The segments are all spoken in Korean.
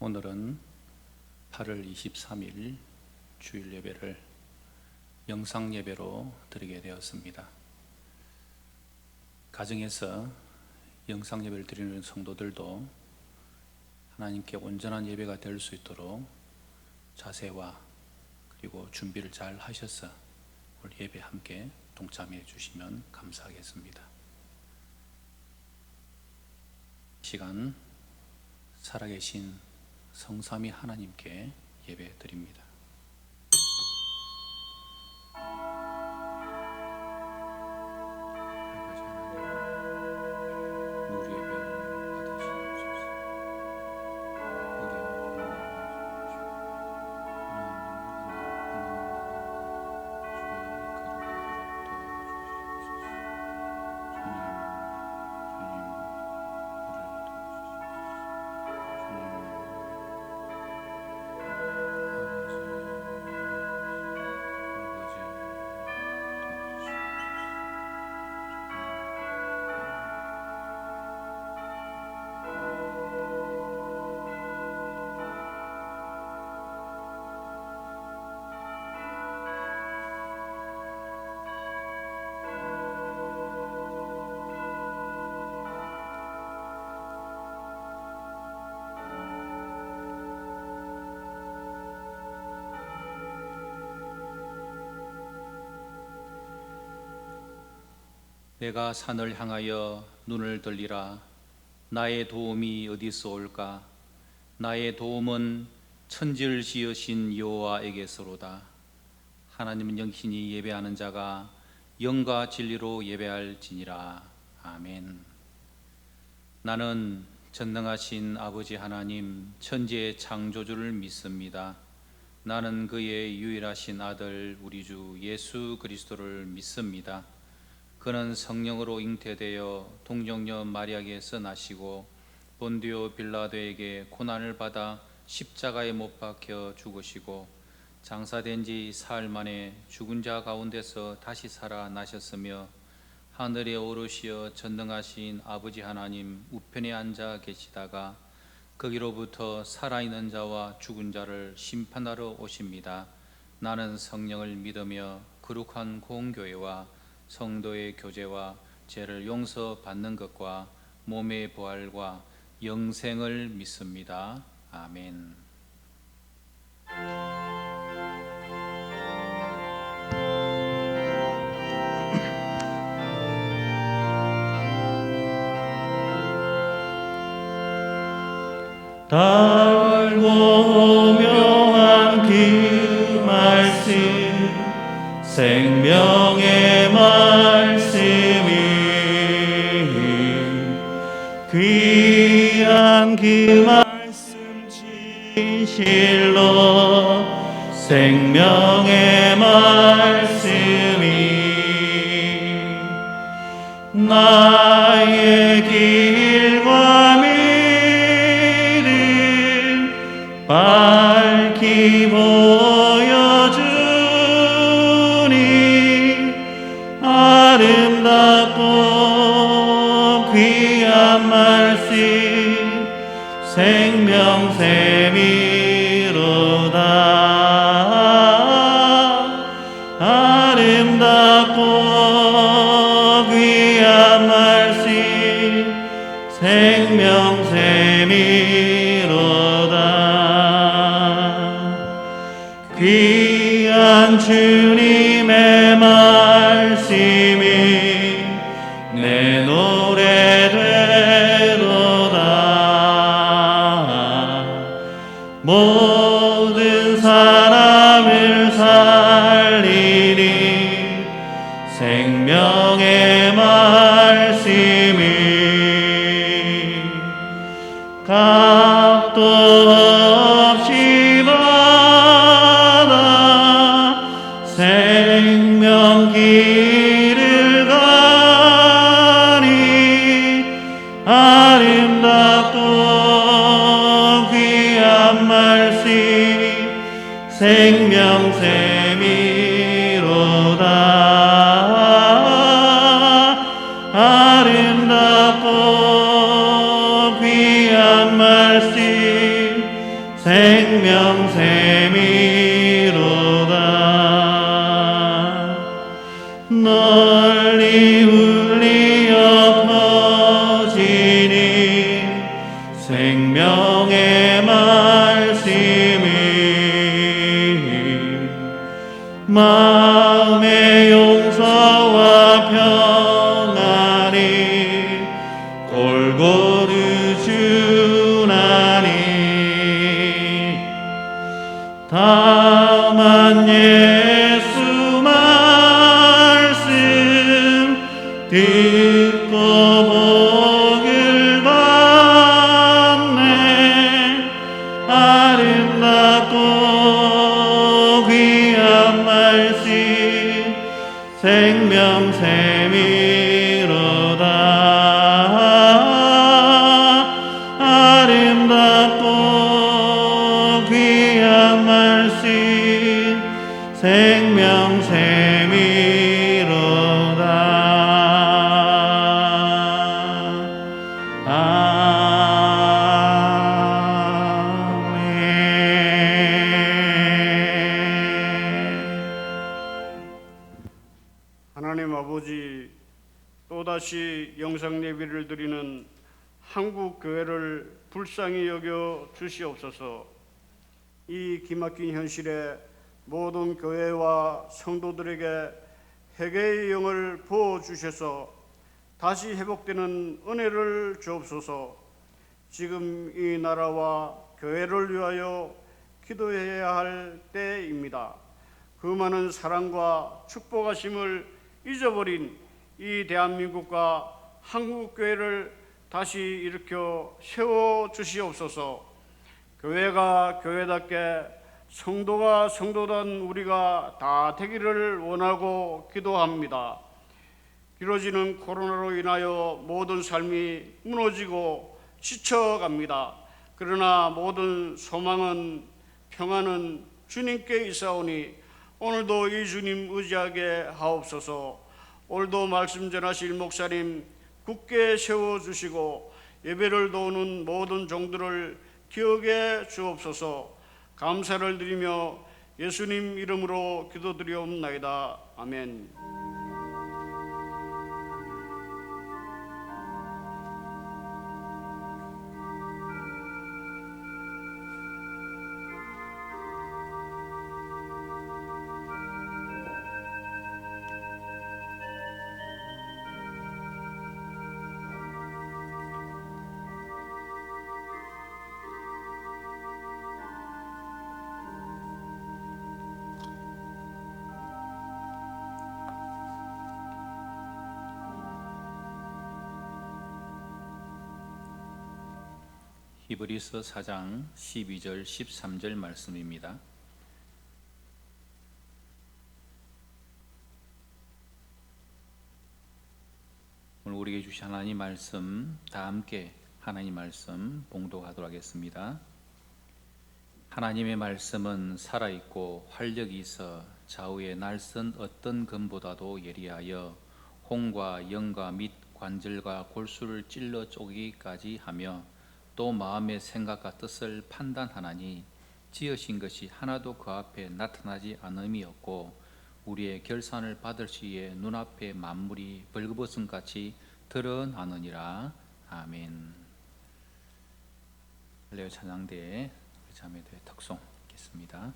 오늘은 8월 23일 주일 예배를 영상 예배로 드리게 되었습니다. 가정에서 영상 예배를 드리는 성도들도 하나님께 온전한 예배가 될 수 있도록 자세와 그리고 준비를 잘 하셔서 오늘 예배 함께 동참해 주시면 감사하겠습니다. 시간 살아계신 성삼위 하나님께 예배 드립니다. 아버지 하나님, 우리 예배 받으시옵소서. 우리 내가 산을 향하여 눈을 들리라. 나의 도움이 어디서 올까? 나의 도움은 천지를 지으신 여호와에게서로다. 하나님은 영신이 예배하는 자가 영과 진리로 예배할지니라. 아멘. 나는 전능하신 아버지 하나님 천지의 창조주를 믿습니다. 나는 그의 유일하신 아들 우리 주 예수 그리스도를 믿습니다. 그는 성령으로 잉태되어 동정녀 마리아에게서 나시고 본디오 빌라도에게 고난을 받아 십자가에 못 박혀 죽으시고 장사된 지 사흘 만에 죽은 자 가운데서 다시 살아나셨으며 하늘에 오르시어 전능하신 아버지 하나님 우편에 앉아 계시다가 거기로부터 살아있는 자와 죽은 자를 심판하러 오십니다. 나는 성령을 믿으며 거룩한 공교회와 성도의 교제와 죄를 용서받는 것과 몸의 부활과 영생을 믿습니다. 아멘. 달고 묘한 그 말씀 생명의 말씀이 귀한 그 말씀 진실로 생명의 말씀이 나의 길과 미를 밝히 아름답고 귀한 말씀 생명샘이로다. 아름답고 귀한 말씀 생명샘이로다. 귀한 주님의 말씀이 내 노래 되도다. 모든 사람을 살리니 생명의 말씀이 값도 없이 받아 생명 길을 가니 아름답고 귀한 말씀 생명샘이로다. 아름답고 귀한 말씀 마음의 용서와 평안이 골고루 주나니 다만 예수 말씀 듣고 복을 받네 아름답고 귀한 말씀 생명샘이로다 아름답고 귀한 말씀 생명샘이로다 하나님 아버지, 또다시 영상 예배를 드리는 한국 교회를 불쌍히 여겨 주시옵소서. 이 기막힌 현실에 모든 교회와 성도들에게 회개의 영을 부어 주셔서 다시 회복되는 은혜를 주옵소서. 지금 이 나라와 교회를 위하여 기도해야 할 때입니다. 그 많은 사랑과 축복하심을 잊어버린 이 대한민국과 한국교회를 다시 일으켜 세워 주시옵소서. 교회가 교회답게 성도가 성도단 우리가 다 되기를 원하고 기도합니다. 길어지는 코로나로 인하여 모든 삶이 무너지고 지쳐갑니다. 그러나 모든 소망은 평안은 주님께 있사오니 오늘도 이 주님 의지하게 하옵소서. 오늘도 말씀 전하실 목사님 굳게 세워주시고 예배를 도우는 모든 종들을 기억해 주옵소서. 감사를 드리며 예수님 이름으로 기도드리옵나이다. 아멘. 히브리서 4장 12절 13절 말씀입니다. 오늘 우리에게 주신 하나님 말씀 다 함께 하나님 말씀 봉독하도록 하겠습니다. 하나님의 말씀은 살아있고 활력이 있어 좌우의 날선 어떤 검보다도 예리하여 홍과 영과 및 관절과 골수를 찔러 쪼개기까지 하며 또 마음의 생각과 뜻을 판단하나니 지으신 것이 하나도 그 앞에 나타나지 않음이 없고 우리의 결산을 받을 시에 눈앞에 만물이 벌거벗음같이 드러나느니라. 아멘. 할렐루야 찬양대에 자매들의 덕송 읽겠습니다.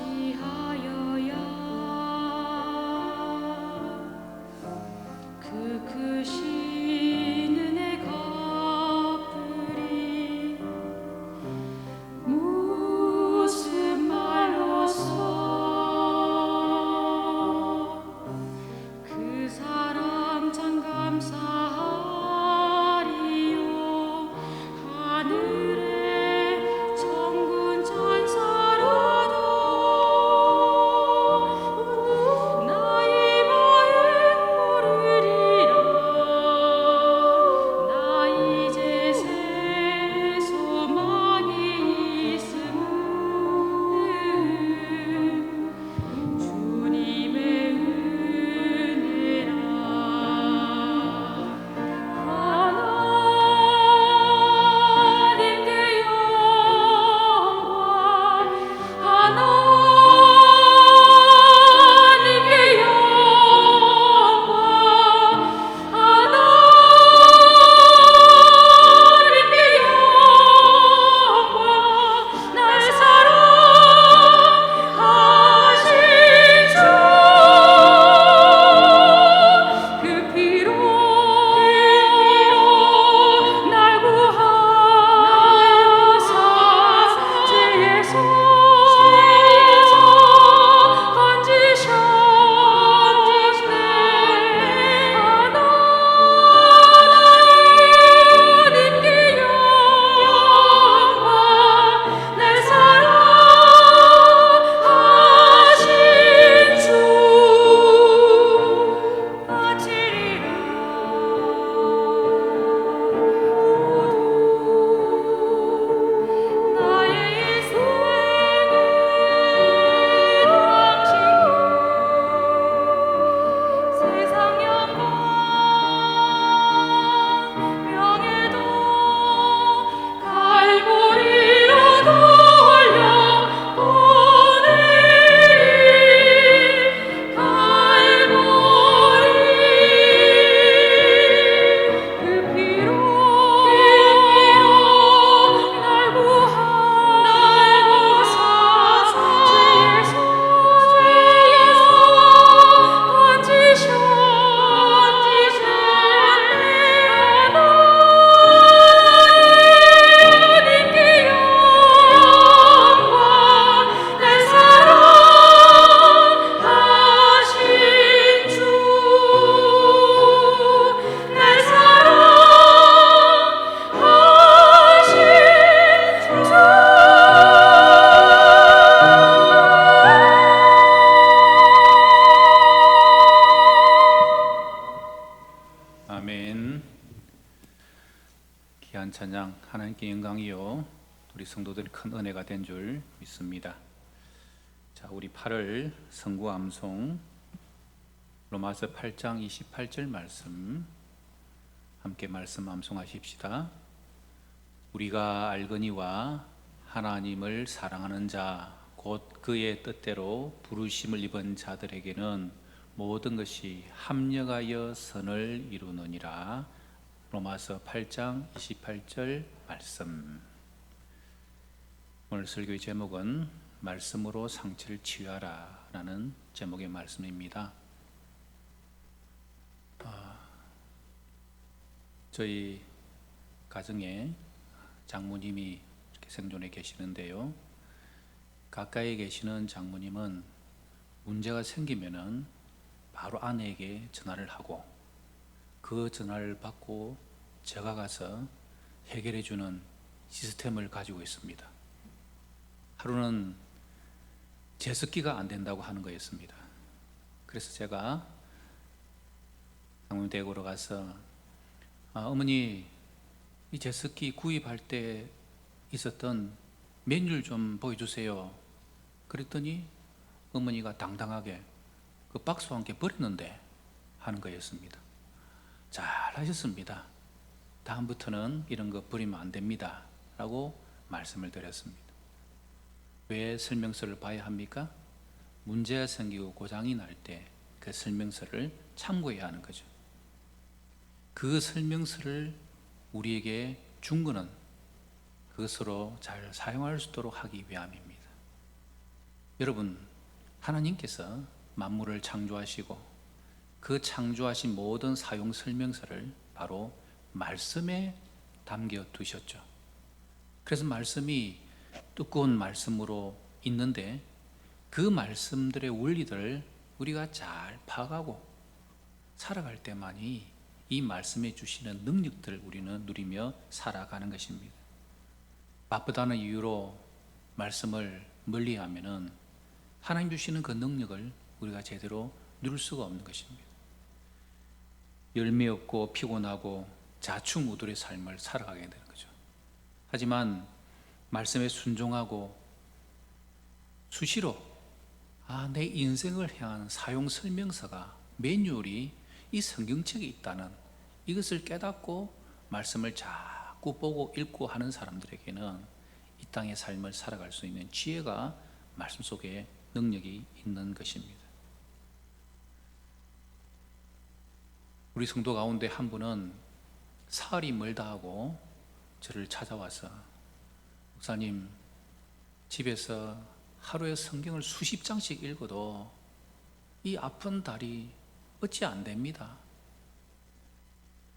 어찌하여야 귀한 찬양 하나님께 영광이요 우리 성도들이 큰 은혜가 된 줄 믿습니다. 자, 우리 8월 성구 암송 로마서 8장 28절 말씀 함께 말씀 암송하십시다. 우리가 알거니와 하나님을 사랑하는 자 곧 그의 뜻대로 부르심을 입은 자들에게는 모든 것이 합력하여 선을 이루느니라. 로마서 8장 28절 말씀. 오늘 설교의 제목은 말씀으로 상처를 치유하라 라는 제목의 말씀입니다. 저희 가정에 장모님이 이렇게 생존해 계시는데요, 가까이 계시는 장모님은 문제가 생기면은 바로 아내에게 전화를 하고 그 전화를 받고 제가 가서 해결해 주는 시스템을 가지고 있습니다. 하루는 제습기가 안 된다고 하는 거였습니다. 그래서 제가 장모님 댁으로 가서 어머니, 이 제습기 구입할 때 있었던 메뉴를 좀 보여주세요. 그랬더니 어머니가 당당하게 그 박스와 함께 버렸는데 하는 거였습니다. 잘 하셨습니다. 다음부터는 이런 거 버리면 안 됩니다 라고 말씀을 드렸습니다. 왜 설명서를 봐야 합니까? 문제가 생기고 고장이 날 때 그 설명서를 참고해야 하는 거죠. 그 설명서를 우리에게 준 것은 그것으로 잘 사용할 수 있도록 하기 위함입니다. 여러분, 하나님께서 만물을 창조하시고 그 창조하신 모든 사용 설명서를 바로 말씀에 담겨 두셨죠. 그래서 말씀이 두꺼운 말씀으로 있는데 그 말씀들의 원리들을 우리가 잘 파악하고 살아갈 때만이 이 말씀에 주시는 능력들을 우리는 누리며 살아가는 것입니다. 바쁘다는 이유로 말씀을 멀리하면은 하나님 주시는 그 능력을 우리가 제대로 누릴 수가 없는 것입니다. 열매 없고 피곤하고 자충우돌의 삶을 살아가게 되는 거죠. 하지만 말씀에 순종하고 수시로 내 인생을 향한 사용 설명서가, 매뉴얼이 이 성경책에 있다는 이것을 깨닫고 말씀을 자꾸 보고 읽고 하는 사람들에게는 이 땅의 삶을 살아갈 수 있는 지혜가 말씀 속에 능력이 있는 것입니다. 우리 성도 가운데 한 분은 사흘이 멀다 하고 저를 찾아와서 목사님, 집에서 하루에 성경을 수십 장씩 읽어도 이 아픈 다리 어찌 안 됩니다.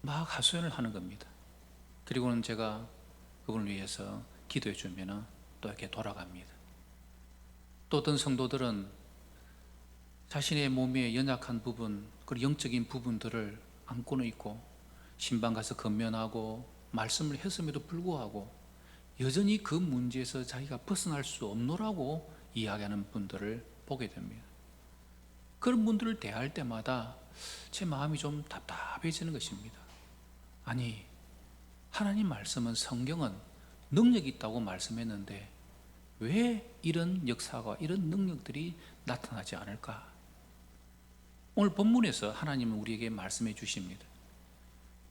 막 하소연을 하는 겁니다. 그리고는 제가 그분을 위해서 기도해 주면 또 이렇게 돌아갑니다. 또 어떤 성도들은 자신의 몸의 연약한 부분, 그리고 영적인 부분들을 안고는 있고 신방 가서 건면하고 말씀을 했음에도 불구하고 여전히 그 문제에서 자기가 벗어날 수 없노라고 이야기하는 분들을 보게 됩니다. 그런 분들을 대할 때마다 제 마음이 좀 답답해지는 것입니다. 아니, 하나님 말씀은, 성경은 능력이 있다고 말씀했는데 왜 이런 역사가, 이런 능력들이 나타나지 않을까? 오늘 본문에서 하나님은 우리에게 말씀해 주십니다.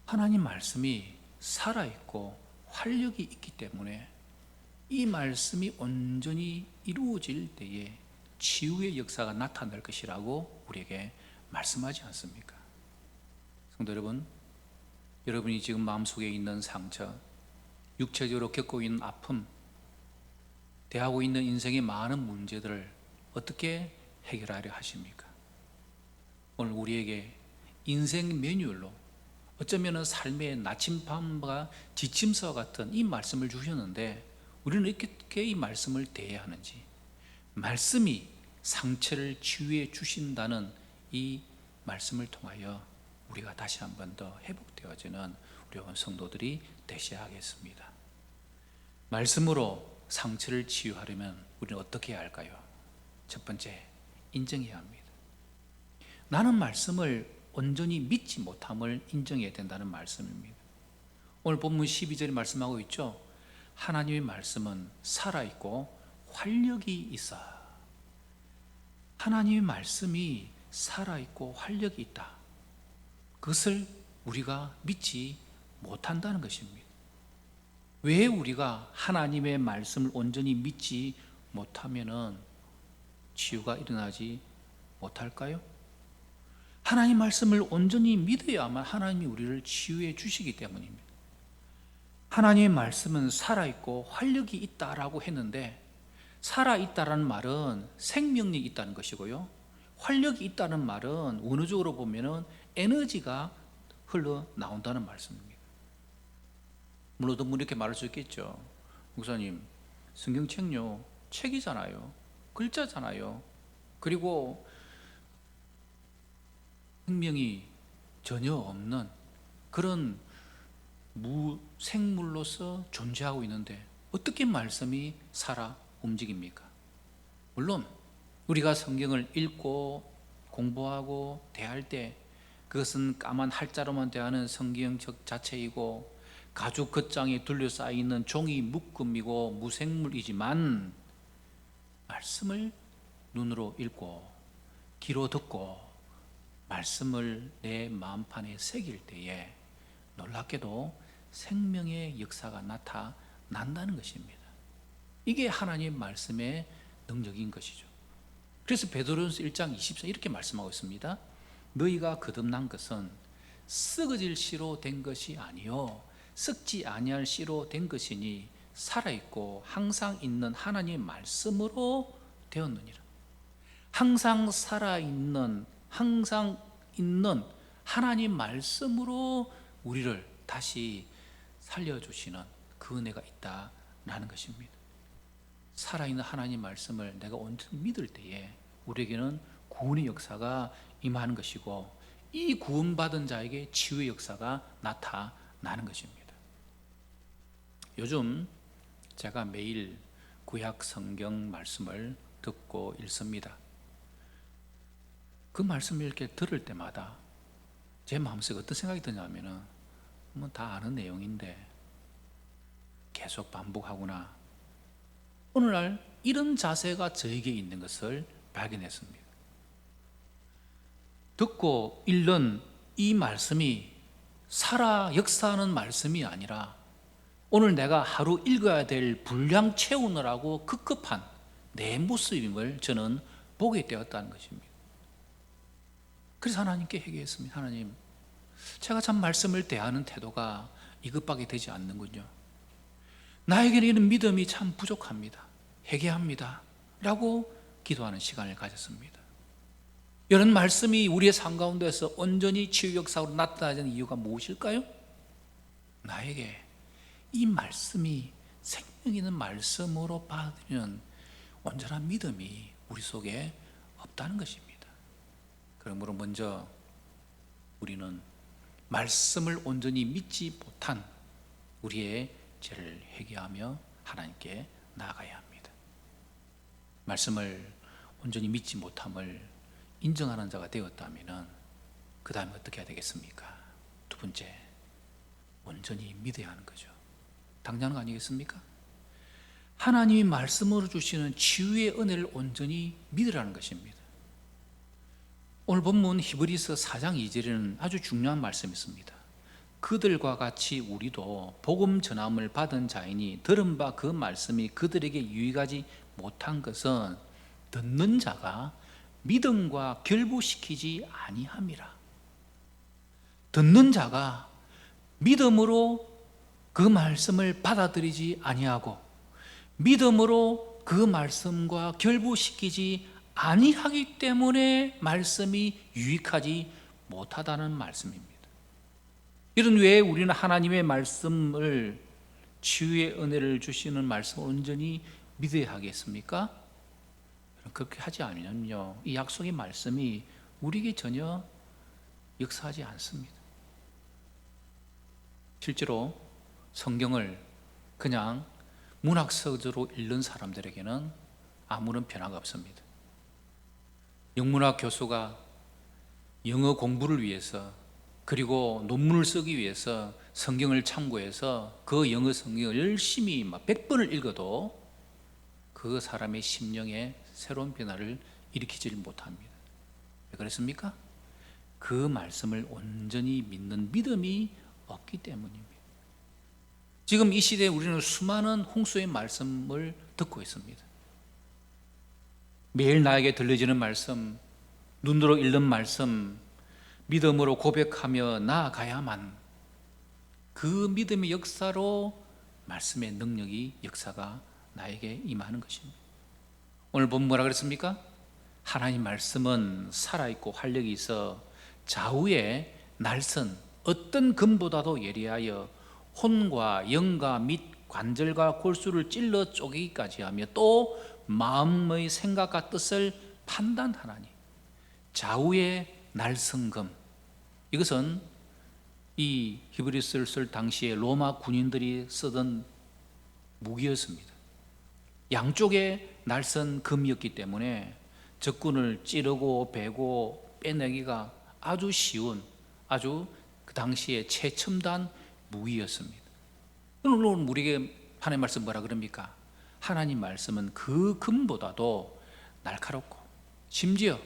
하나님 말씀이 살아있고 활력이 있기 때문에 이 말씀이 온전히 이루어질 때에 치유의 역사가 나타날 것이라고 우리에게 말씀하지 않습니까? 성도 여러분, 여러분이 지금 마음속에 있는 상처, 육체적으로 겪고 있는 아픔, 대하고 있는 인생의 많은 문제들을 어떻게 해결하려 하십니까? 오늘 우리에게 인생 매뉴얼로, 어쩌면 삶의 나침반과 지침서와 같은 이 말씀을 주셨는데 우리는 어떻게 이 말씀을 대해야 하는지, 말씀이 상처를 치유해 주신다는 이 말씀을 통하여 우리가 다시 한 번 더 회복되어지는 우리 성도들이 되셔야 하겠습니다. 말씀으로 상처를 치유하려면 우리는 어떻게 해야 할까요? 첫 번째, 인정해야 합니다. 나는 말씀을 온전히 믿지 못함을 인정해야 된다는 말씀입니다. 오늘 본문 12절에 말씀하고 있죠. 하나님의 말씀은 살아있고 활력이 있어. 하나님의 말씀이 살아있고 활력이 있다. 그것을 우리가 믿지 못한다는 것입니다. 왜 우리가 하나님의 말씀을 온전히 믿지 못하면은 치유가 일어나지 못할까요? 하나님 말씀을 온전히 믿어야만 하나님이 우리를 치유해 주시기 때문입니다. 하나님의 말씀은 살아있고 활력이 있다라고 했는데, 살아있다라는 말은 생명력이 있다는 것이고요, 활력이 있다는 말은 원어적으로 보면은 에너지가 흘러나온다는 말씀입니다. 물론 더 이렇게 말할 수 있겠죠. 목사님, 성경책요, 책이잖아요, 글자잖아요. 그리고 생명이 전혀 없는 그런 무생물로서 존재하고 있는데 어떻게 말씀이 살아 움직입니까? 물론 우리가 성경을 읽고 공부하고 대할 때 그것은 까만 할자로만 대하는 성경책 자체이고 가죽 겉장에 둘러싸여 있는 종이 묶음이고 무생물이지만, 말씀을 눈으로 읽고 귀로 듣고 말씀을 내 마음판에 새길 때에 놀랍게도 생명의 역사가 나타난다는 것입니다. 이게 하나님의 말씀의 능력인 것이죠. 그래서 베드로전서 1장 24절 이렇게 말씀하고 있습니다. 너희가 거듭난 것은 썩어질 씨로 된 것이 아니요 썩지 아니할 씨로 된 것이니 살아있고 항상 있는 하나님의 말씀으로 되었느니라. 항상 살아있는, 항상 있는 하나님 말씀으로 우리를 다시 살려주시는 그 은혜가 있다라는 것입니다. 살아있는 하나님 말씀을 내가 온전히 믿을 때에 우리에게는 구원의 역사가 임하는 것이고, 이 구원받은 자에게 치유의 역사가 나타나는 것입니다. 요즘 제가 매일 구약 성경 말씀을 듣고 읽습니다. 그 말씀을 이렇게 들을 때마다 제 마음속에 어떤 생각이 드냐면은, 뭐 다 아는 내용인데 계속 반복하구나. 오늘날 이런 자세가 저에게 있는 것을 발견했습니다. 듣고 읽는 이 말씀이 살아 역사하는 말씀이 아니라 오늘 내가 하루 읽어야 될 분량 채우느라고 급급한 내 모습임을 저는 보게 되었다는 것입니다. 그래서 하나님께 회개했습니다. 하나님, 제가 참 말씀을 대하는 태도가 이것밖에 되지 않는군요. 나에게는 이런 믿음이 참 부족합니다. 회개합니다 라고 기도하는 시간을 가졌습니다. 이런 말씀이 우리의 삶 가운데서 온전히 치유 역사로 나타나는 이유가 무엇일까요? 나에게 이 말씀이 생명 있는 말씀으로 받아들이는 온전한 믿음이 우리 속에 없다는 것입니다. 그러므로 먼저 우리는 말씀을 온전히 믿지 못한 우리의 죄를 회개하며 하나님께 나아가야 합니다. 말씀을 온전히 믿지 못함을 인정하는 자가 되었다면 그 다음에 어떻게 해야 되겠습니까? 두 번째, 온전히 믿어야 하는 거죠. 당장은 아니겠습니까? 하나님이 말씀으로 주시는 치유의 은혜를 온전히 믿으라는 것입니다. 오늘 본문 히브리서 4장 2절에는 아주 중요한 말씀이 있습니다. 그들과 같이 우리도 복음 전함을 받은 자이니 들은 바 그 말씀이 그들에게 유익하지 못한 것은 듣는 자가 믿음과 결부시키지 아니함이라. 듣는 자가 믿음으로 그 말씀을 받아들이지 아니하고 믿음으로 그 말씀과 결부시키지 아니하기 때문에 말씀이 유익하지 못하다는 말씀입니다. 이런 왜 우리는 하나님의 말씀을, 치유의 은혜를 주시는 말씀을 온전히 믿어야 하겠습니까? 그렇게 하지 않으면요, 이 약속의 말씀이 우리에게 전혀 역사하지 않습니다. 실제로 성경을 그냥 문학서적으로 읽는 사람들에게는 아무런 변화가 없습니다. 영문학 교수가 영어 공부를 위해서 그리고 논문을 쓰기 위해서 성경을 참고해서 그 영어 성경을 열심히 막 100번을 읽어도 그 사람의 심령에 새로운 변화를 일으키질 못합니다. 왜 그렇습니까? 그 말씀을 온전히 믿는 믿음이 없기 때문입니다. 지금 이 시대에 우리는 수많은 홍수의 말씀을 듣고 있습니다. 매일 나에게 들려지는 말씀, 눈으로 읽는 말씀, 믿음으로 고백하며 나아가야만 그 믿음의 역사로 말씀의 능력이 역사가 나에게 임하는 것입니다. 오늘 본 뭐라 그랬습니까? 하나님 말씀은 살아있고 활력이 있어 좌우의 날선 어떤 금보다도 예리하여 혼과 영과 및 관절과 골수를 찔러 쪼개기까지 하며 또 마음의 생각과 뜻을 판단하나니 좌우의 날성금, 이것은 이 히브리서를 쓸 당시에 로마 군인들이 쓰던 무기였습니다. 양쪽에 날선 금이었기 때문에 적군을 찌르고 베고 빼내기가 아주 쉬운, 아주 그 당시에 최첨단 무기였습니다. 오늘 우리에게 하나님 말씀 뭐라 그럽니까? 하나님 말씀은 그 금보다도 날카롭고 심지어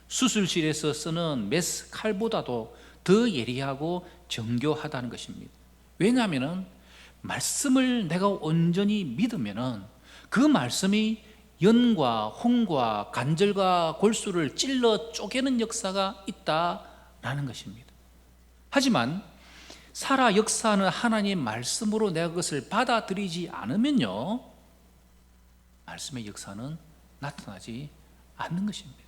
수술실에서 쓰는 메스 칼보다도 더 예리하고 정교하다는 것입니다. 왜냐하면 말씀을 내가 온전히 믿으면 그 말씀이 연과 홍과 관절과 골수를 찔러 쪼개는 역사가 있다라는 것입니다. 하지만 살아 역사하는 하나님의 말씀으로 내가 그것을 받아들이지 않으면요, 말씀의 역사는 나타나지 않는 것입니다.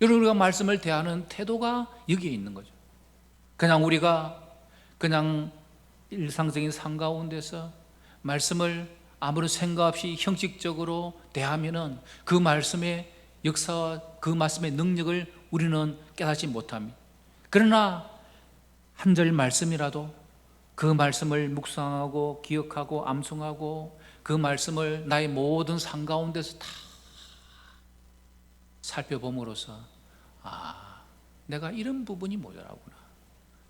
여러분, 우리가 말씀을 대하는 태도가 여기에 있는 거죠. 우리가 그냥 일상적인 삶 가운데서 말씀을 아무런 생각 없이 형식적으로 대하면은 그 말씀의 역사와 그 말씀의 능력을 우리는 깨닫지 못합니다. 그러나 한 절 말씀이라도 그 말씀을 묵상하고 기억하고 암송하고 그 말씀을 나의 모든 삶 가운데서 다 살펴봄으로써 내가 이런 부분이 모자라구나,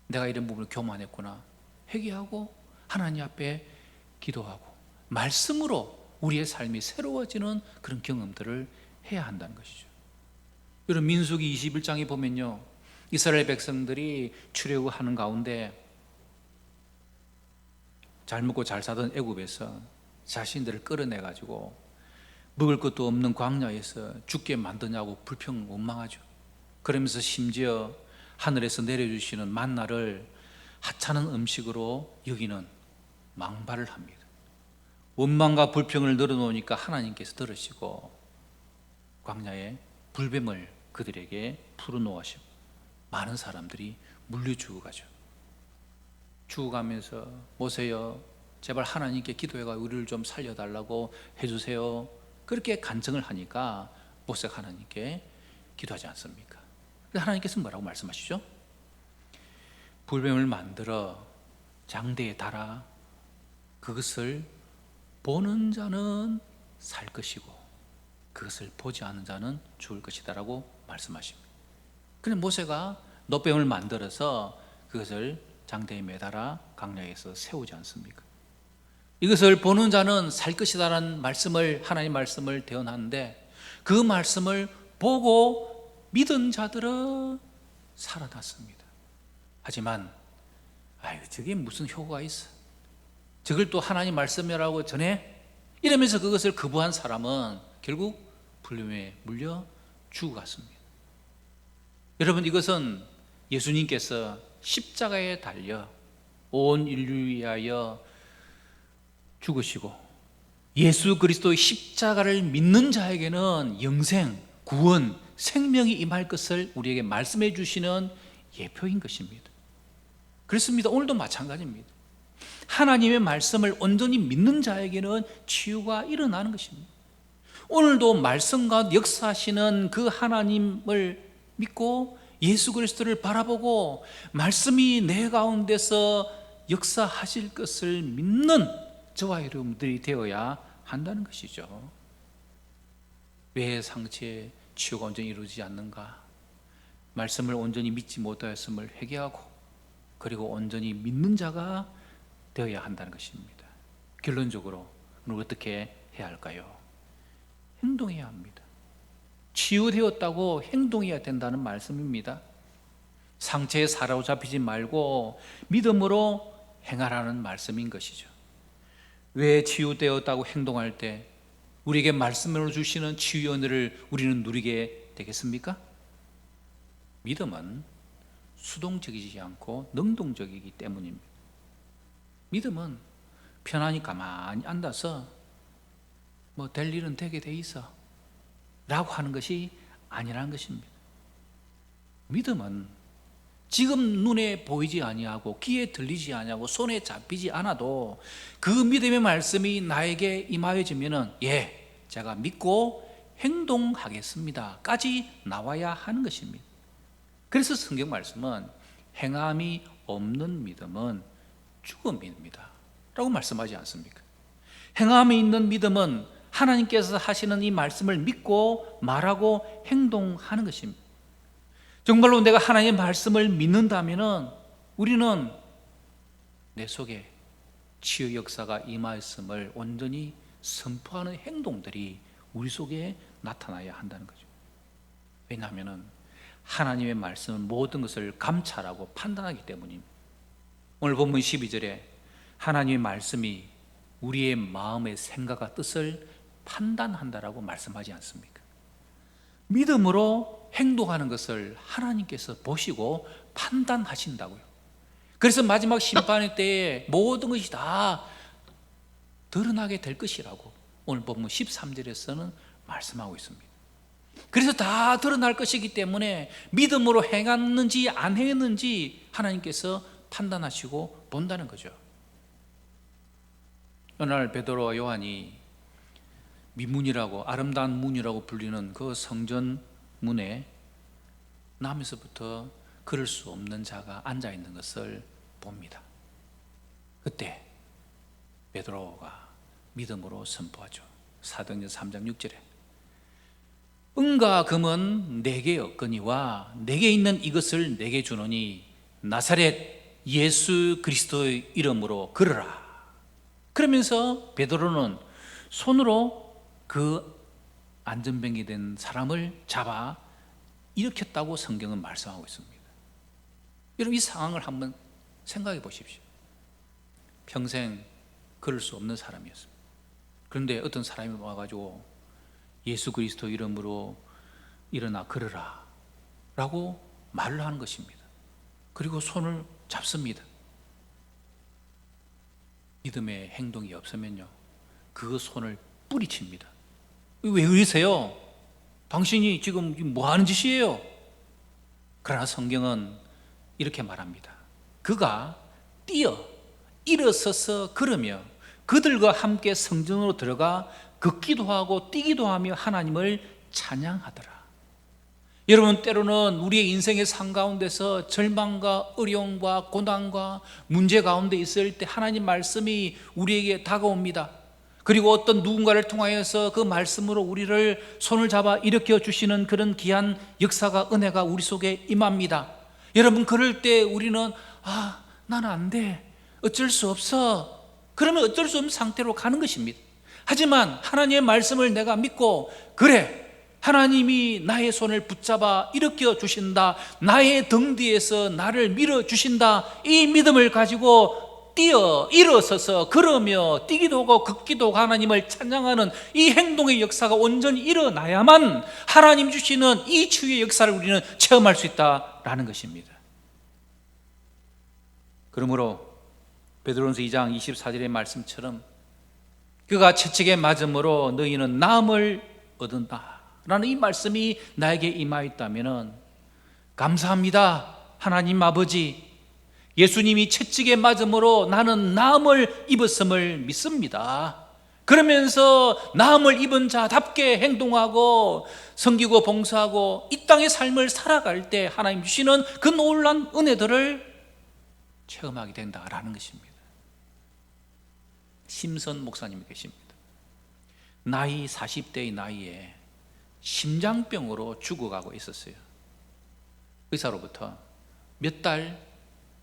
내가 이런 부분을 교만했구나 회개하고 하나님 앞에 기도하고 말씀으로 우리의 삶이 새로워지는 그런 경험들을 해야 한다는 것이죠. 여러분, 민수기 21장에 보면요, 이스라엘 백성들이 출애굽하는 가운데 잘 먹고 잘 사던 애굽에서 자신들을 끌어내가지고 먹을 것도 없는 광야에서 죽게 만드냐고 불평 원망하죠. 그러면서 심지어 하늘에서 내려주시는 만나를 하찮은 음식으로 여기는 망발을 합니다. 원망과 불평을 늘어놓으니까 하나님께서 들으시고 광야에 불뱀을 그들에게 풀어놓으시고 많은 사람들이 물려 죽어가죠. 죽어가면서 모세여, 제발 하나님께 기도해가 우리를 좀 살려달라고 해주세요. 그렇게 간청을 하니까 모세가 하나님께 기도하지 않습니까? 하나님께서 뭐라고 말씀하시죠? 불뱀을 만들어 장대에 달아 그것을 보는 자는 살 것이고 그것을 보지 않는 자는 죽을 것이다 라고 말씀하십니다. 그런데 모세가 놋뱀을 만들어서 그것을 장대에 매달아 광야에서 세우지 않습니까? 이것을 보는 자는 살 것이다라는 말씀을, 하나님 말씀을 대언하는데 그 말씀을 보고 믿은 자들은 살아났습니다. 하지만 저게 무슨 효과가 있어? 저걸 또 하나님 말씀이라고 전해? 이러면서 그것을 거부한 사람은 결국 불뱀에 물려 죽어갔습니다. 여러분, 이것은 예수님께서 십자가에 달려 온 인류를 위하여 죽으시고 예수 그리스도의 십자가를 믿는 자에게는 영생, 구원, 생명이 임할 것을 우리에게 말씀해 주시는 예표인 것입니다. 그렇습니다. 오늘도 마찬가지입니다. 하나님의 말씀을 온전히 믿는 자에게는 치유가 일어나는 것입니다. 오늘도 말씀과 역사하시는 그 하나님을 믿고 예수 그리스도를 바라보고 말씀이 내 가운데서 역사하실 것을 믿는 저와 여러분들이 되어야 한다는 것이죠. 왜 상처의 치유가 온전히 이루어지지 않는가? 말씀을 온전히 믿지 못하였음을 회개하고 그리고 온전히 믿는 자가 되어야 한다는 것입니다. 결론적으로 오늘 어떻게 해야 할까요? 행동해야 합니다. 치유되었다고 행동해야 된다는 말씀입니다. 상처에 사로잡히지 말고 믿음으로 행하라는 말씀인 것이죠. 왜 치유되었다고 행동할 때 우리에게 말씀으로 주시는 치유의 은혜를 우리는 누리게 되겠습니까? 믿음은 수동적이지 않고 능동적이기 때문입니다. 믿음은 편안히 가만히 앉아서 뭐 될 일은 되게 돼 있어 라고 하는 것이 아니라는 것입니다. 믿음은 지금 눈에 보이지 아니하고 귀에 들리지 아니하고 손에 잡히지 않아도 그 믿음의 말씀이 나에게 임하여지면은 제가 믿고 행동하겠습니다 까지 나와야 하는 것입니다. 그래서 성경 말씀은 행함이 없는 믿음은 죽음입니다 라고 말씀하지 않습니까? 행함이 있는 믿음은 하나님께서 하시는 이 말씀을 믿고 말하고 행동하는 것입니다. 정말로 내가 하나님의 말씀을 믿는다면 우리는 내 속에 치유 역사가 임하였음을 온전히 선포하는 행동들이 우리 속에 나타나야 한다는 거죠. 왜냐하면 하나님의 말씀은 모든 것을 감찰하고 판단하기 때문입니다. 오늘 본문 12절에 하나님의 말씀이 우리의 마음의 생각과 뜻을 판단한다라고 말씀하지 않습니까? 믿음으로 행동하는 것을 하나님께서 보시고 판단하신다고요. 그래서 마지막 심판의 때에 모든 것이 다 드러나게 될 것이라고 오늘 본문 13절에서는 말씀하고 있습니다. 그래서 다 드러날 것이기 때문에 믿음으로 행했는지 안 행했는지 하나님께서 판단하시고 본다는 거죠. 어느 날 베드로와 요한이 미문이라고 아름다운 문이라고 불리는 그 성전 문에 남에서부터 걸을 수 없는 자가 앉아 있는 것을 봅니다. 그때 베드로가 믿음으로 선포하죠. 사도행전 3장 6절에 은과 금은 내게 없거니와 내게 있는 이것을 내게 주노니 나사렛 예수 그리스도의 이름으로 걸으라. 그러면서 베드로는 손으로 그 안전병이 된 사람을 잡아 일으켰다고 성경은 말씀하고 있습니다. 여러분 이 상황을 한번 생각해 보십시오. 평생 걸을 수 없는 사람이었습니다. 그런데 어떤 사람이 와가지고 예수 그리스도 이름으로 일어나 걸으라 라고 말을 하는 것입니다. 그리고 손을 잡습니다. 믿음의 행동이 없으면요 그 손을 뿌리칩니다. 왜 그러세요? 당신이 지금 뭐 하는 짓이에요? 그러나 성경은 이렇게 말합니다. 그가 뛰어 일어서서 걸으며 그들과 함께 성전으로 들어가 걷기도 하고 뛰기도 하며 하나님을 찬양하더라. 여러분 때로는 우리의 인생의 삶 가운데서 절망과 어려움과 고난과 문제 가운데 있을 때 하나님 말씀이 우리에게 다가옵니다. 그리고 어떤 누군가를 통하여서 그 말씀으로 우리를 손을 잡아 일으켜 주시는 그런 귀한 역사가 은혜가 우리 속에 임합니다. 여러분 그럴 때 우리는 나는 안 돼, 어쩔 수 없어, 그러면 어쩔 수 없는 상태로 가는 것입니다. 하지만 하나님의 말씀을 내가 믿고 그래 하나님이 나의 손을 붙잡아 일으켜 주신다, 나의 등 뒤에서 나를 밀어 주신다, 이 믿음을 가지고 뛰어 일어서서 걸으며 뛰기도 하고 걷기도 하고 하나님을 찬양하는 이 행동의 역사가 온전히 일어나야만 하나님 주시는 이 치유의 역사를 우리는 체험할 수 있다라는 것입니다. 그러므로 베드로전서 2장 24절의 말씀처럼 그가 채찍에 맞음으로 너희는 나음을 얻는다 라는 이 말씀이 나에게 임하였다면 감사합니다. 하나님 아버지, 예수님이 채찍에 맞음으로 나는 나음을 입었음을 믿습니다. 그러면서 나음을 입은 자답게 행동하고 섬기고 봉사하고 이 땅의 삶을 살아갈 때 하나님 주시는 그 놀라운 은혜들을 체험하게 된다라는 것입니다. 심선 목사님이 계십니다. 나이 40대의 나이에 심장병으로 죽어가고 있었어요. 의사로부터 몇 달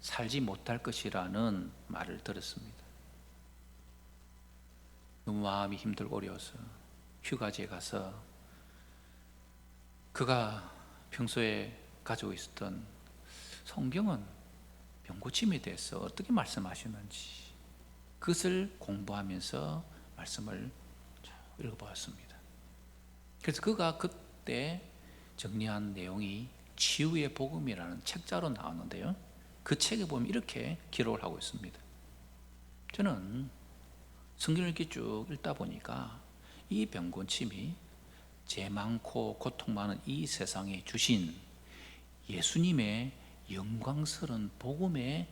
살지 못할 것이라는 말을 들었습니다. 너무 마음이 힘들고 어려워서 휴가지에 가서 그가 평소에 가지고 있었던 성경은 병고침에 대해서 어떻게 말씀하시는지 그것을 공부하면서 말씀을 읽어보았습니다. 그래서 그가 그때 정리한 내용이 치유의 복음이라는 책자로 나왔는데요, 그 책에 보면 이렇게 기록을 하고 있습니다. 저는 성경을 이렇게 쭉 읽다 보니까 이 병곤침이 죄 많고 고통 많은 이 세상에 주신 예수님의 영광스러운 복음의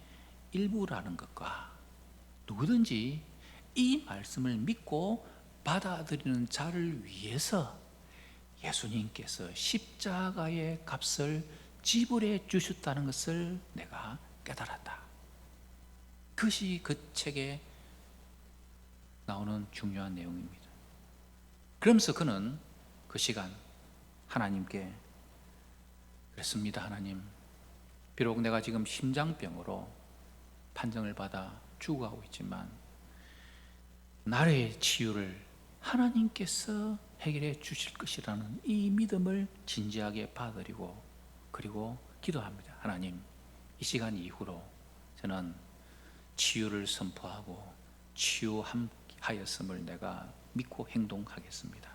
일부라는 것과 누구든지 이 말씀을 믿고 받아들이는 자를 위해서 예수님께서 십자가의 값을 지불해 주셨다는 것을 내가 깨달았다. 그것이 그 책에 나오는 중요한 내용입니다. 그러면서 그는 그 시간 하나님께 그랬습니다. 하나님, 비록 내가 지금 심장병으로 판정을 받아 죽어가고 있지만 나의 치유를 하나님께서 해결해 주실 것이라는 이 믿음을 진지하게 받아들이고 그리고 기도합니다. 하나님, 이 시간 이후로 저는 치유를 선포하고 치유하였음을 내가 믿고 행동하겠습니다.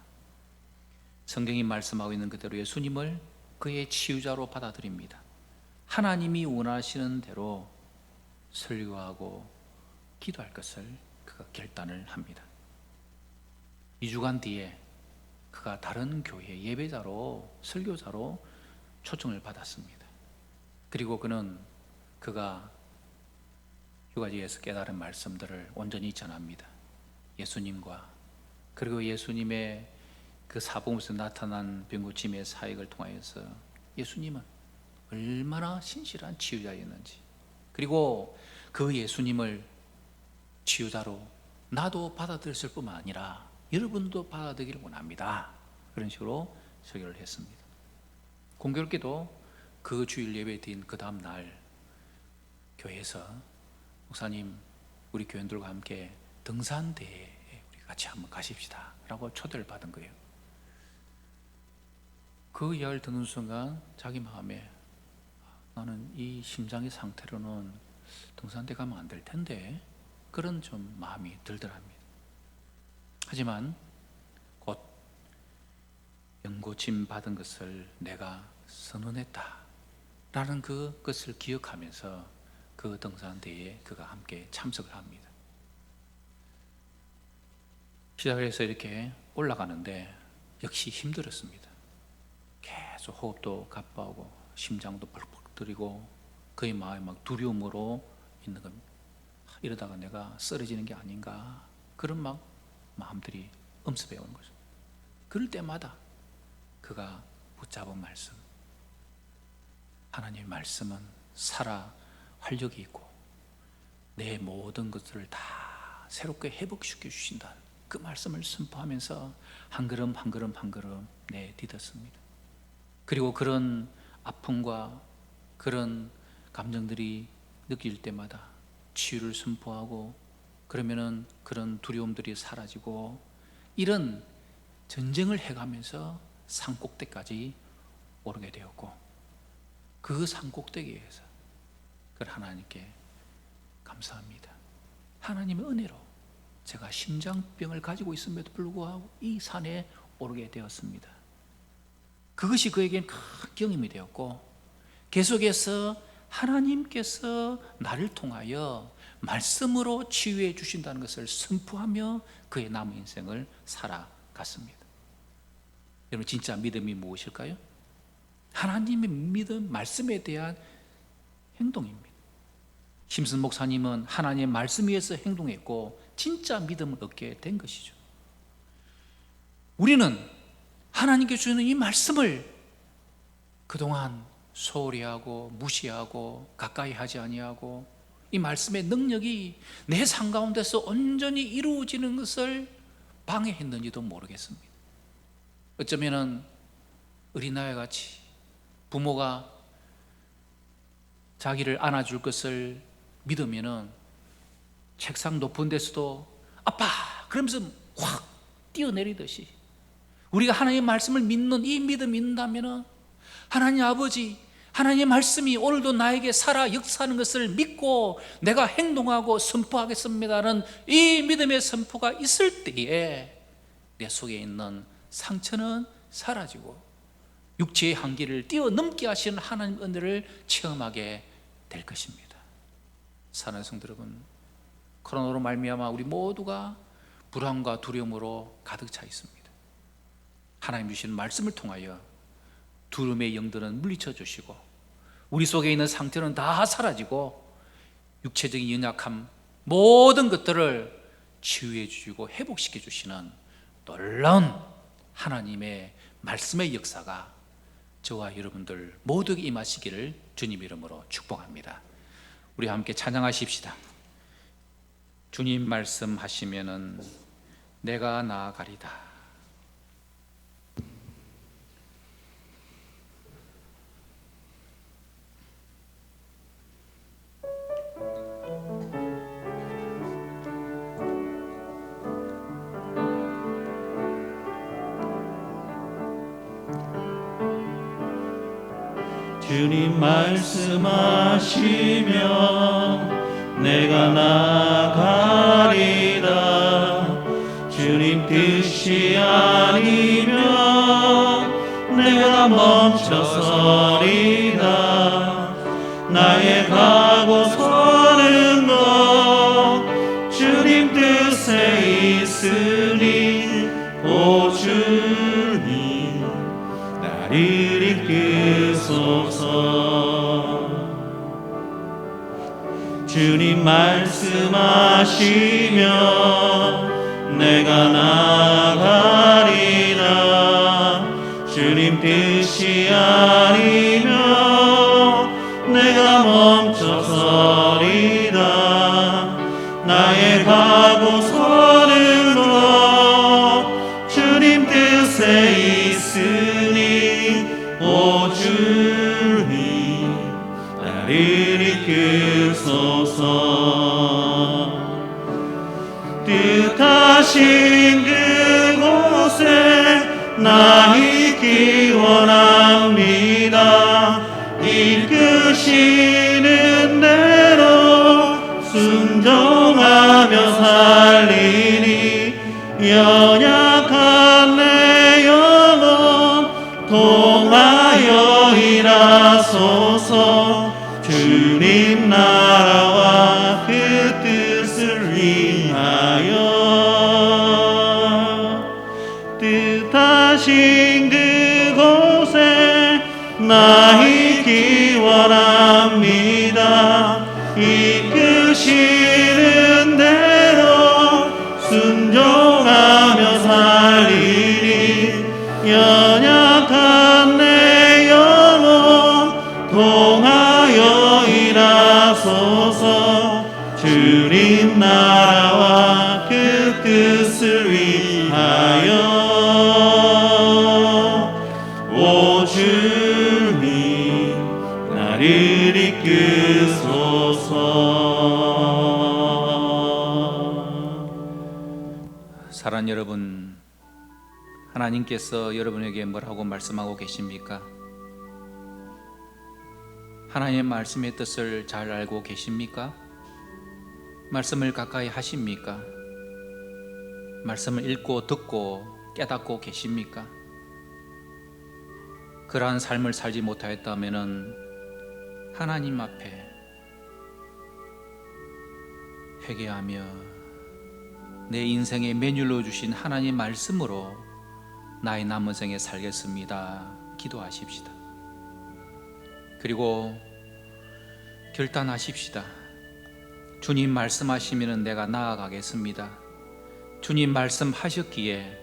성경이 말씀하고 있는 그대로 예수님을 그의 치유자로 받아들입니다. 하나님이 원하시는 대로 설교하고 기도할 것을 그가 결단을 합니다. 2주간 뒤에 그가 다른 교회 예배자로 설교자로 초청을 받았습니다. 그리고 그가 휴가지에서 깨달은 말씀들을 온전히 전합니다. 예수님과 그리고 예수님의 그 사복음에서 나타난 병고침의 사역을 통하여서 예수님은 얼마나 신실한 치유자였는지, 그리고 그 예수님을 치유자로 나도 받아들였을 뿐만 아니라 여러분도 받아들이기를 원합니다. 그런 식으로 설교를 했습니다. 공교롭게도 그 주일 예배 드린 그 다음 날 교회에서 목사님, 우리 교인들과 함께 등산대에 우리 같이 한번 가십시다 라고 초대를 받은 거예요. 그 이야기를 듣는 순간 자기 마음에 나는 이 심장의 상태로는 등산대 가면 안 될 텐데 그런 좀 마음이 들더랍니다. 하지만 곧 병고침 받은 것을 내가 선언했다 라는 그것을 기억하면서 그 등산대에 그가 함께 참석을 합니다. 시작을 해서 이렇게 올라가는데 역시 힘들었습니다. 계속 호흡도 가빠오고 심장도 펄펄 뛰고 그의 마음이 막 두려움으로 있는 겁니다. 이러다가 내가 쓰러지는 게 아닌가, 그런 막 마음들이 엄습해 오는 거죠. 그럴 때마다 그가 붙잡은 말씀, 하나님의 말씀은 살아 활력이 있고 내 모든 것들을 다 새롭게 회복시켜 주신다. 그 말씀을 선포하면서 한 걸음 한 걸음 한 걸음 내딛었습니다. 그리고 그런 아픔과 그런 감정들이 느낄 때마다 치유를 선포하고 그러면은 그런 두려움들이 사라지고 이런 전쟁을 해가면서 산꼭대기까지 오르게 되었고, 그 산꼭대기에서 그걸 하나님께 감사합니다. 하나님의 은혜로 제가 심장병을 가지고 있음에도 불구하고 이 산에 오르게 되었습니다. 그것이 그에겐 큰 경험이 되었고, 계속해서 하나님께서 나를 통하여 말씀으로 치유해 주신다는 것을 선포하며 그의 남은 인생을 살아갔습니다. 여러분, 진짜 믿음이 무엇일까요? 하나님의 믿음, 말씀에 대한 행동입니다. 심슨 목사님은 하나님의 말씀 위에서 행동했고 진짜 믿음을 얻게 된 것이죠. 우리는 하나님께 주는 이 말씀을 그동안 소홀히 하고 무시하고 가까이 하지 아니하고 이 말씀의 능력이 내 삶 가운데서 온전히 이루어지는 것을 방해했는지도 모르겠습니다. 어쩌면은 어린아이 같이 부모가 자기를 안아줄 것을 믿으면은 책상 높은 데서도 아빠 그러면서 확 뛰어내리듯이 우리가 하나님의 말씀을 믿는 이 믿음이 있다면은 하나님 아버지, 하나님의 말씀이 오늘도 나에게 살아 역사하는 것을 믿고 내가 행동하고 선포하겠습니다는 이 믿음의 선포가 있을 때에 내 속에 있는 상처는 사라지고 육체의 한계를 뛰어넘게 하시는 하나님 은혜를 체험하게 될 것입니다. 사랑하는 성도 여러분, 코로나로 말미암아 우리 모두가 불안과 두려움으로 가득 차 있습니다. 하나님 주시는 말씀을 통하여 두려움의 영들은 물리쳐 주시고 우리 속에 있는 상태는 다 사라지고 육체적인 연약함 모든 것들을 치유해 주시고 회복시켜 주시는 놀라운 하나님의 말씀의 역사가 저와 여러분들 모두에게 임하시기를 주님 이름으로 축복합니다. 우리 함께 찬양하십시다. 주님 말씀하시면은 내가 나아가리다. 주님 말씀하시면 내가 나가리다. 주님 뜻이 아니면 내가 멈춰서리다. 나의 가고 서는 것 주님 뜻에 있으니 오 주님 나를 이끄소서. 주님 말씀하시면 내가 나가리라. 주님 뜻이 아니면 내가 멈춰서리다. 나의 가고 서는 것 주님 뜻에 있으니 오 주님 나를 이끄소서. 뜻하신 그곳에 나 있기 원합니다. 이끄시는 대로 순종하며 살리니 연약한 내 영혼 통하여 일하소서. 주님 나라와 그 뜻을 위하여 뜻하신 그곳에 나 있기 원합니다. 이끄시는 대로 순종하며 살리니 연약한 내 영혼 통하여 일하소서. 주님 나라와 그 뜻을 위하여 오 주님 나를 이끄소서. 사랑하는 여러분, 하나님께서 여러분에게 뭐라고 말씀하고 계십니까? 하나님의 말씀의 뜻을 잘 알고 계십니까? 말씀을 가까이 하십니까? 말씀을 읽고 듣고 깨닫고 계십니까? 그러한 삶을 살지 못하였다면 하나님 앞에 회개하며 내 인생의 메뉴로 주신 하나님 말씀으로 나의 남은 생에 살겠습니다. 기도하십시다. 그리고 결단하십시다. 주님 말씀하시면 내가 나아가겠습니다. 주님 말씀하셨기에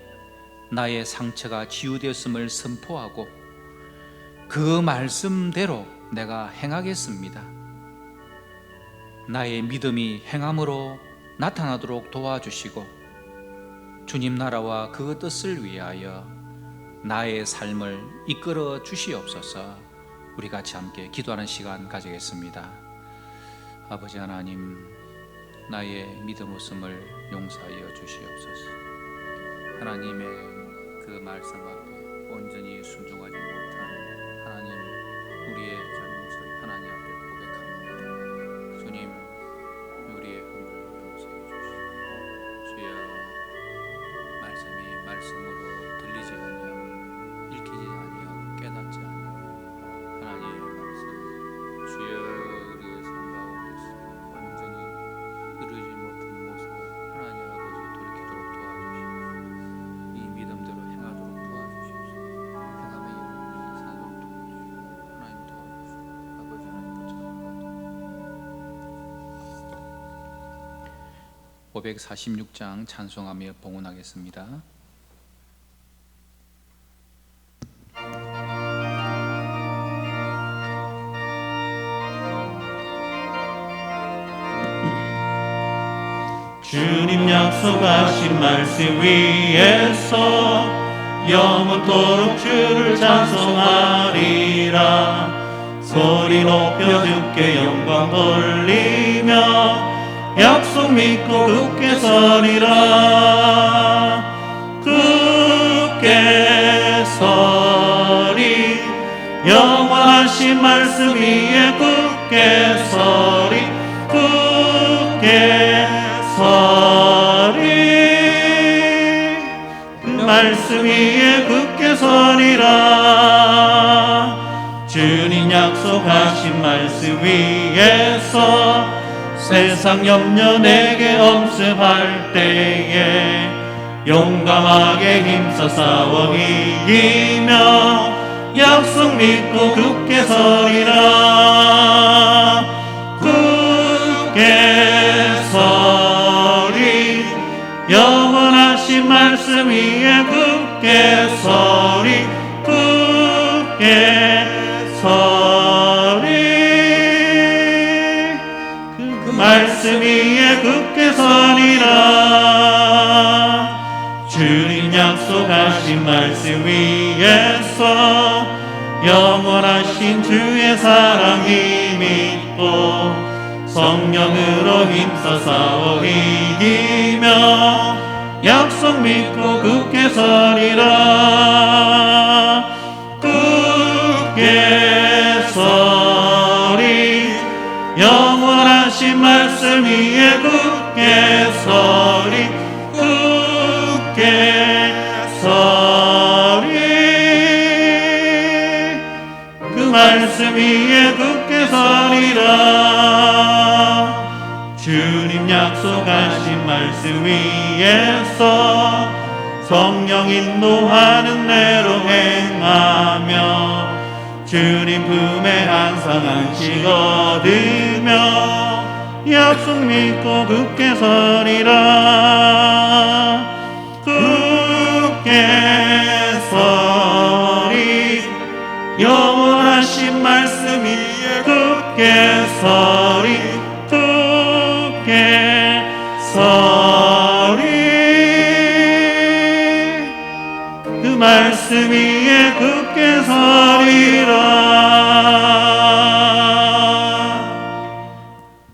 나의 상처가 치유되었음을 선포하고 그 말씀대로 내가 행하겠습니다. 나의 믿음이 행함으로 나타나도록 도와주시고 주님 나라와 그 뜻을 위하여 나의 삶을 이끌어 주시옵소서. 우리 같이 함께 기도하는 시간 가지겠습니다. 아버지 하나님, 나의 믿음 없음을 용서하여 주시옵소서. 하나님의 그 말씀 앞에 온전히 순종하지 못한 하나님, 우리의 잘못을 하나님 앞에 고백합니다. 주님, 우리의 허물을 용서해 주시오. 주여, 말씀이 말씀으로 들리지 아니하고 읽히지 아니하고 깨닫지 아니하고 하나님의 말씀, 주여, 우리의 삶 가운데서 완전히 이루지 못한 모습을 하나님 아버지 돌이키도록 도와주시옵소서. 이 믿음대로 행하도록 도와주시옵소서. 행함의 영혼을 사도록 도와주시옵소서. 하나님 도와주시옵소서. 아버지 하나님 붙잡아 546장 찬송하며 봉헌하겠습니다. 주님 약속하신 말씀 위에서 영원토록 주를 찬송하리라. 소리 높여 주께 영광 돌리며 약속 믿고 굳게 서리라. 굳게 서리, 영원하신 말씀 위에 굳게 서리, 굳게 서리. 그 말씀 위에 굳게 서리라. 주님 약속하신 말씀 위에서 세상 염려 내게 엄습할 때에 용감하게 힘써 싸워 이기며 약속 믿고 굳게 서리라. 굳게 서리, 영원하신 말씀 위에 굳게 서리, 굳게 서리. 그 말씀 위에 굳게 서리라. 주님 약속하신 말씀 위에서 영원하신 주의 사랑 힘입고 성령으로 힘써 싸워 이기며 약속 믿고 굳게 서리라. 굳게 서리, 영원하신 말씀 위에 굳게 서리, 굳게 서리. 그 말씀 위에 굳게 서리라. 주님 약속하신 말씀 위에서 성령 인도하는 대로 행하며 주님 품에 항상 안식 얻으며 약속 믿고 굳게 서리라. 굳게 서리, 영원하신 말씀 위에 굳게 서리, 굳게 서리. 그 말씀 위에 굳게 서리라.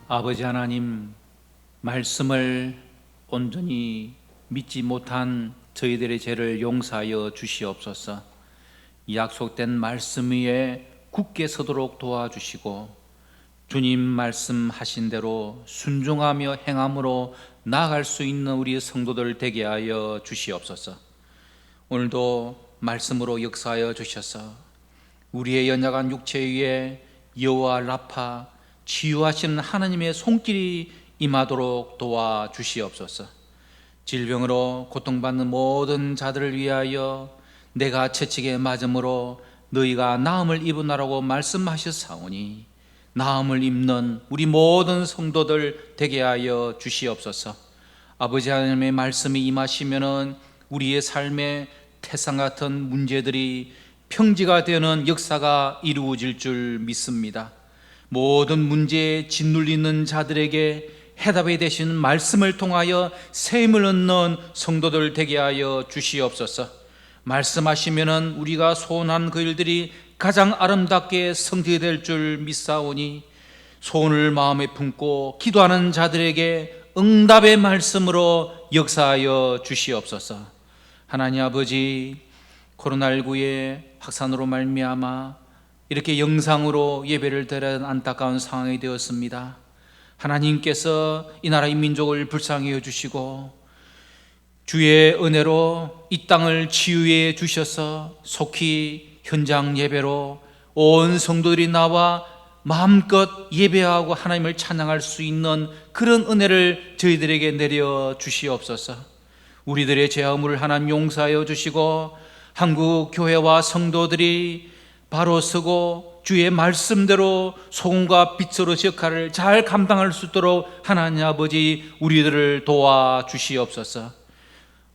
아버지 하나님, 말씀을 온전히 믿지 못한 저희들의 죄를 용서하여 주시옵소서. 약속된 말씀 위에 굳게 서도록 도와주시고 주님 말씀하신 대로 순종하며 행함으로 나아갈 수 있는 우리 성도들 되게 하여 주시옵소서. 오늘도 말씀으로 역사하여 주셔서 우리의 연약한 육체 위에 여호와 라파, 치유하시는 하나님의 손길이 임하도록 도와주시옵소서. 질병으로 고통받는 모든 자들을 위하여 내가 채찍에 맞음으로 너희가 나음을 입으라고 말씀하셨사오니 나음을 입는 우리 모든 성도들 되게 하여 주시옵소서. 아버지 하나님의 말씀이 임하시면은 우리의 삶에 태산 같은 문제들이 평지가 되는 역사가 이루어질 줄 믿습니다. 모든 문제에 짓눌리는 자들에게 해답이 되시는 말씀을 통하여 셈을 얻는 성도들 되게 하여 주시옵소서. 말씀하시면은 우리가 소원한 그 일들이 가장 아름답게 성취될 줄 믿사오니 소원을 마음에 품고 기도하는 자들에게 응답의 말씀으로 역사하여 주시옵소서. 하나님 아버지, 코로나19의 확산으로 말미암아 이렇게 영상으로 예배를 드리는 안타까운 상황이 되었습니다. 하나님께서 이 나라의 민족을 불쌍히 여주시고 주의 은혜로 이 땅을 치유해 주셔서 속히 현장 예배로 온 성도들이 나와 마음껏 예배하고 하나님을 찬양할 수 있는 그런 은혜를 저희들에게 내려 주시옵소서. 우리들의 죄악을 하나님 용서하여 주시고 한국 교회와 성도들이 바로 서고 주의 말씀대로 소금과 빛으로 역할을 잘 감당할 수 있도록 하나님 아버지 우리들을 도와주시옵소서.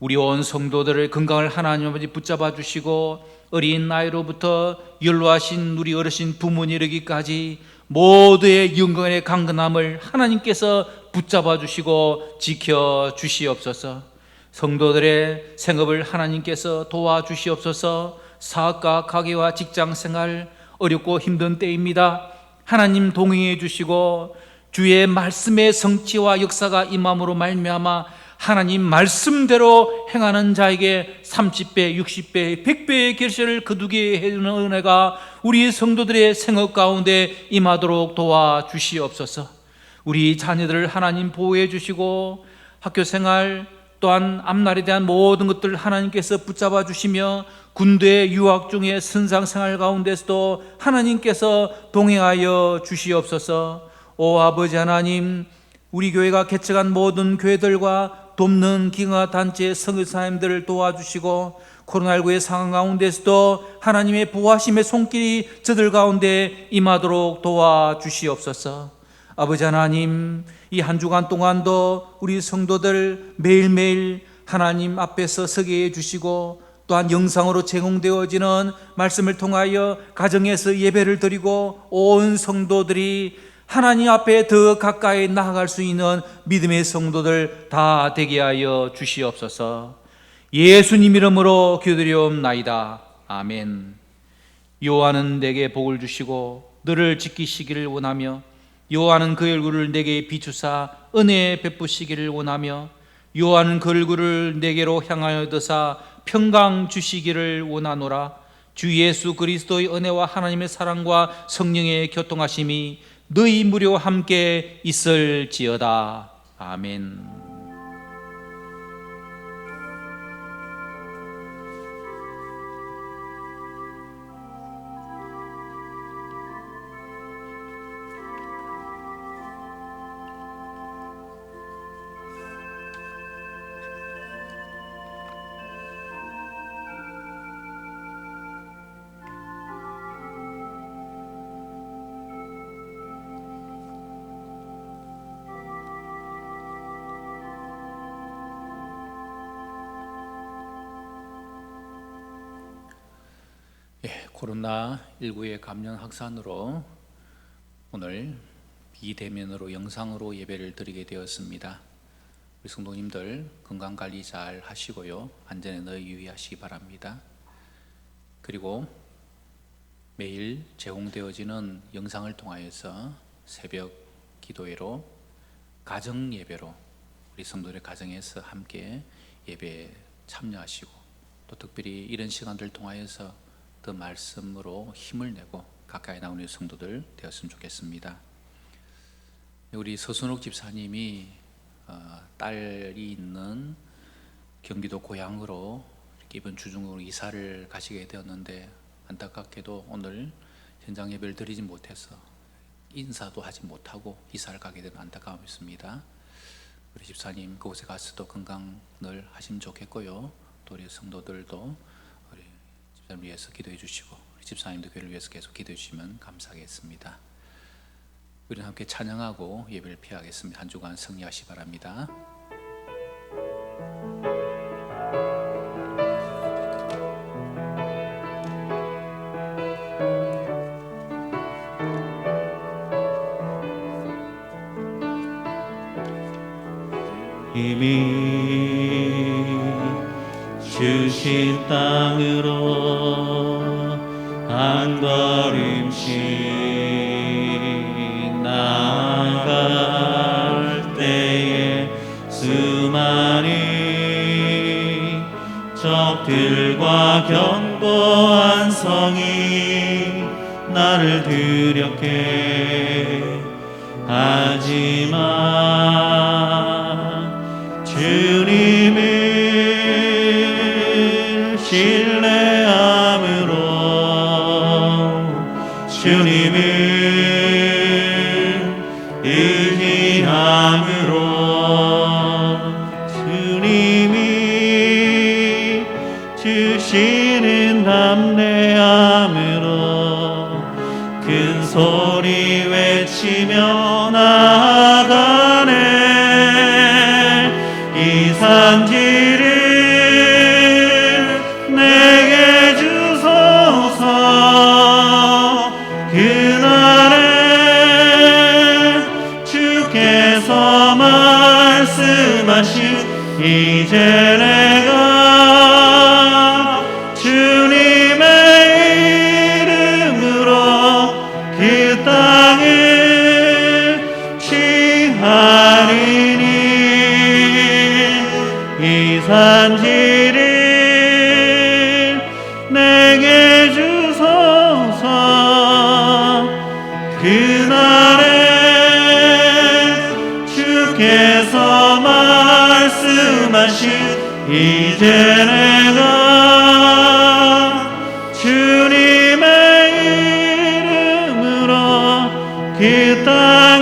우리 온 성도들의 건강을 하나님 아버지 붙잡아 주시고 어린 나이로부터 연로하신 우리 어르신 부모님 이르기까지 모두의 영광의 강건함을 하나님께서 붙잡아 주시고 지켜 주시옵소서. 성도들의 생업을 하나님께서 도와주시옵소서. 사업과 가게와 직장 생활 어렵고 힘든 때입니다. 하나님 동행해 주시고 주의 말씀의 성취와 역사가 임함으로 말미암아 하나님 말씀대로 행하는 자에게 30배, 60배, 100배의 결실을 거두게 해주는 은혜가 우리 성도들의 생업 가운데 임하도록 도와주시옵소서. 우리 자녀들을 하나님 보호해 주시고 학교생활 또한 앞날에 대한 모든 것들을 하나님께서 붙잡아 주시며 군대 유학 중에 선상생활 가운데서도 하나님께서 동행하여 주시옵소서. 오 아버지 하나님, 우리 교회가 개척한 모든 교회들과 돕는 기가 단체 선교사님들을 도와주시고 코로나19의 상황 가운데서도 하나님의 보호하심의 손길이 저들 가운데 임하도록 도와주시옵소서. 아버지 하나님, 이 한 주간 동안도 우리 성도들 매일매일 하나님 앞에서 서게 해주시고 또한 영상으로 제공되어지는 말씀을 통하여 가정에서 예배를 드리고 온 성도들이 하나님 앞에 더 가까이 나아갈 수 있는 믿음의 성도들 다 되게 하여 주시옵소서. 예수님 이름으로 기도드리옵나이다. 아멘. 여호와는 내게 복을 주시고 너를 지키시기를 원하며 여호와는 그 얼굴을 내게 비추사 은혜 베푸시기를 원하며 여호와는 그 얼굴을 내게로 향하여 드사 평강 주시기를 원하노라. 주 예수 그리스도의 은혜와 하나님의 사랑과 성령의 교통하심이 너희 무리와 함께 있을지어다. 아멘. 코로나19의 감염 확산으로 오늘 비대면으로 영상으로 예배를 드리게 되었습니다. 우리 성도님들 건강관리 잘 하시고요, 안전에 늘 유의하시기 바랍니다. 그리고 매일 제공되어지는 영상을 통하여서 새벽 기도회로 가정 예배로 우리 성도들의 가정에서 함께 예배에 참여하시고 또 특별히 이런 시간들을 통하여서 더 말씀으로 힘을 내고 가까이 나오는 성도들 되었으면 좋겠습니다. 우리 서순옥 집사님이 딸이 있는 경기도 고향으로 이렇게 이번 주 중으로 이사를 가시게 되었는데 안타깝게도 오늘 현장 예배를 드리지 못해서 인사도 하지 못하고 이사를 가게 된 안타까움이 있습니다. 우리 집사님 그곳에 가서도 건강을 하시면 좋겠고요. 또 우리 성도들도 우리 집사님 위해서 기도해 주시고 우리 집사님도 교회를 위해서 계속 기도해 주시면 감사하겠습니다. 우리는 함께 찬양하고 예배를 피하겠습니다. 한 주간 승리하시기 바랍니다. 이미 주신 땅으로 한 걸음씩 나아갈 때에 수많은 적들과 견고한 성이 나를 두렵게 하지만 주님을 신뢰함으로 주님을 의지함으로 주님이 주시는 담대함으로 큰 소리 외치며 나아가네. 이 산지를 내게 주소서. 그날에 주께서 말씀하신 이제 내가 주님의 이름으로 그 땅을 취하리니. 이 산지를 내게 주소서. 그날에 주께서 말씀하신 이제 내가 주님의 이름으로 그 땅